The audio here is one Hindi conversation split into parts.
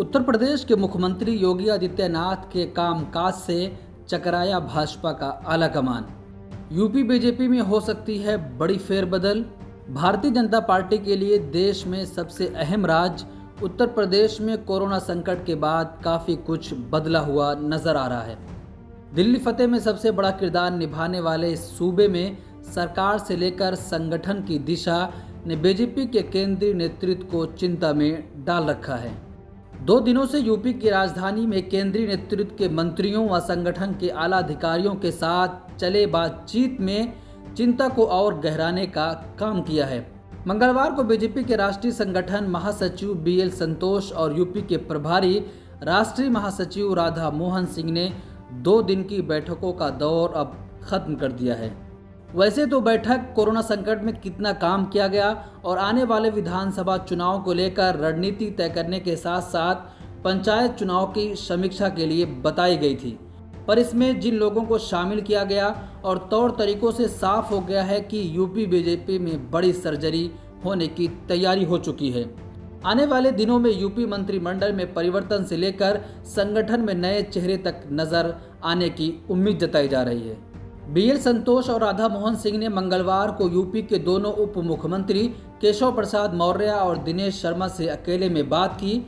उत्तर प्रदेश के मुख्यमंत्री योगी आदित्यनाथ के कामकाज से चकराया भाजपा का आला कमान। यूपी बीजेपी में हो सकती है बड़ी फेरबदल। भारतीय जनता पार्टी के लिए देश में सबसे अहम राज्य उत्तर प्रदेश में कोरोना संकट के बाद काफ़ी कुछ बदला हुआ नजर आ रहा है। दिल्ली फतेह में सबसे बड़ा किरदार निभाने वाले इस सूबे में सरकार से लेकर संगठन की दिशा ने बीजेपी के केंद्रीय नेतृत्व को चिंता में डाल रखा है। 2 दिनों से यूपी की राजधानी में केंद्रीय नेतृत्व के मंत्रियों व संगठन के आला अधिकारियों के साथ चले बातचीत में चिंता को और गहराने का काम किया है। मंगलवार को बीजेपी के राष्ट्रीय संगठन महासचिव BL संतोष और यूपी के प्रभारी राष्ट्रीय महासचिव राधा मोहन सिंह ने 2 दिन की बैठकों का दौर अब खत्म कर दिया है। वैसे तो बैठक कोरोना संकट में कितना काम किया गया और आने वाले विधानसभा चुनाव को लेकर रणनीति तय करने के साथ साथ पंचायत चुनाव की समीक्षा के लिए बताई गई थी, पर इसमें जिन लोगों को शामिल किया गया और तौर तरीकों से साफ हो गया है कि यूपी बीजेपी में बड़ी सर्जरी होने की तैयारी हो चुकी है। आने वाले दिनों में यूपी मंत्रिमंडल में परिवर्तन से लेकर संगठन में नए चेहरे तक नजर आने की उम्मीद जताई जा रही है। BL संतोष और राधा मोहन सिंह ने मंगलवार को यूपी के दोनों उप मुख्यमंत्री केशव प्रसाद मौर्य और दिनेश शर्मा से अकेले में बात की।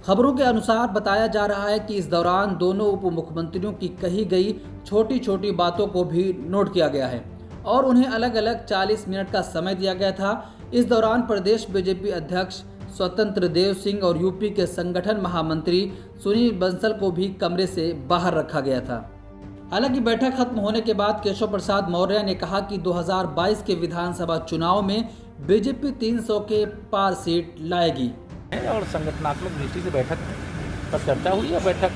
खबरों के अनुसार बताया जा रहा है कि इस दौरान दोनों उप मुख्यमंत्रियों की कही गई छोटी छोटी बातों को भी नोट किया गया है और उन्हें अलग अलग 40 मिनट का समय दिया गया था। इस दौरान प्रदेश बीजेपी अध्यक्ष स्वतंत्र देव सिंह और यूपी के संगठन महामंत्री सुनील बंसल को भी कमरे से बाहर रखा गया था। हालांकि बैठक खत्म होने के बाद केशव प्रसाद मौर्य ने कहा कि 2022 के विधानसभा चुनाव में बीजेपी 300 के पार सीट लाएगी और संगठनात्मक दृष्टि से बैठक पर चर्चा हुई है। बैठक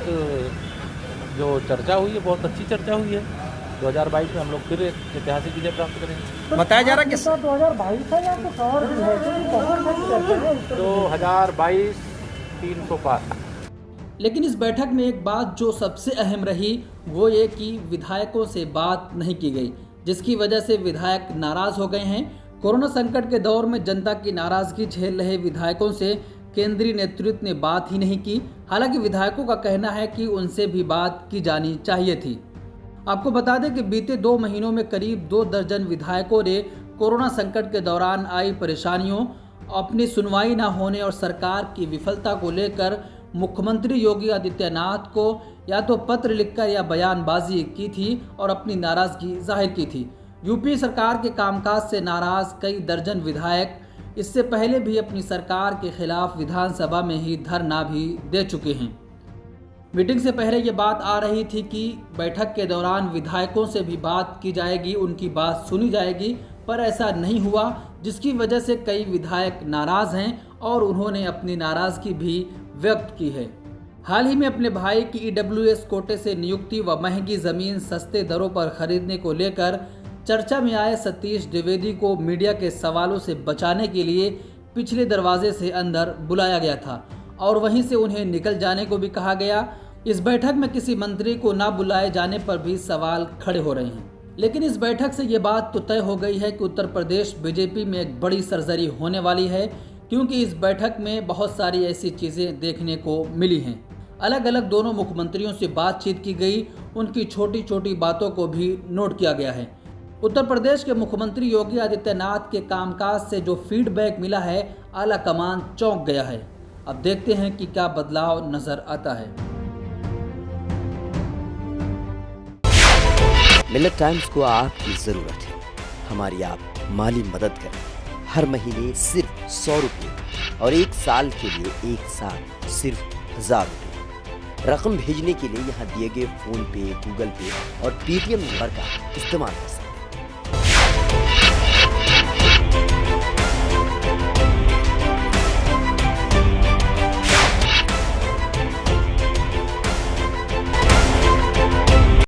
जो चर्चा हुई है बहुत अच्छी चर्चा हुई है। 2022 में हम लोग फिर ऐतिहासिक विजय प्राप्त करेंगे। बताया जा रहा है कि 2022 है या कुछ और भी है? 2022 300 पार। लेकिन इस बैठक में एक बात जो सबसे अहम रही वो ये कि विधायकों से बात नहीं की गई, जिसकी वजह से विधायक नाराज हो गए हैं। कोरोना संकट के दौर में जनता की नाराजगी झेल रहे विधायकों से केंद्रीय नेतृत्व ने बात ही नहीं की। हालांकि विधायकों का कहना है कि उनसे भी बात की जानी चाहिए थी। आपको बता दें कि बीते 2 महीनों में करीब 2 दर्जन विधायकों ने कोरोना संकट के दौरान आई परेशानियों, अपनी सुनवाई न होने और सरकार की विफलता को लेकर मुख्यमंत्री योगी आदित्यनाथ को या तो पत्र लिखकर या बयानबाजी की थी और अपनी नाराजगी जाहिर की थी। यूपी सरकार के कामकाज से नाराज कई दर्जन विधायक इससे पहले भी अपनी सरकार के खिलाफ विधानसभा में ही धरना भी दे चुके हैं। मीटिंग से पहले ये बात आ रही थी कि बैठक के दौरान विधायकों से भी बात की जाएगी, उनकी बात सुनी जाएगी, पर ऐसा नहीं हुआ, जिसकी वजह से कई विधायक नाराज हैं और उन्होंने अपनी नाराजगी भी व्यक्त की है। हाल ही में अपने भाई की EWS कोटे से नियुक्ति व महंगी ज़मीन सस्ते दरों पर खरीदने को लेकर चर्चा में आए सतीश द्विवेदी को मीडिया के सवालों से बचाने के लिए पिछले दरवाजे से अंदर बुलाया गया था और वहीं से उन्हें निकल जाने को भी कहा गया। इस बैठक में किसी मंत्री को ना बुलाए जाने पर भी सवाल खड़े हो रहे हैं। लेकिन इस बैठक से ये बात तो तय हो गई है कि उत्तर प्रदेश बीजेपी में एक बड़ी सर्जरी होने वाली है, क्योंकि इस बैठक में बहुत सारी ऐसी चीज़ें देखने को मिली हैं। अलग अलग दोनों मुख्यमंत्रियों से बातचीत की गई, उनकी छोटी छोटी बातों को भी नोट किया गया है। उत्तर प्रदेश के मुख्यमंत्री योगी आदित्यनाथ के कामकाज से जो फीडबैक मिला है, आला कमान चौंक गया है। अब देखते हैं कि क्या बदलाव नजर आता है। मिलेट टाइम्स को आपकी जरूरत है, हमारी आप माली मदद करें। हर महीने सिर्फ 100 रुपये और 1 साल के लिए एक साथ सिर्फ 1000 रुपये। रकम भेजने के लिए यहाँ दिए गए फोन पे, गूगल पे और पेटीएम नंबर का इस्तेमाल कर सकते हैं।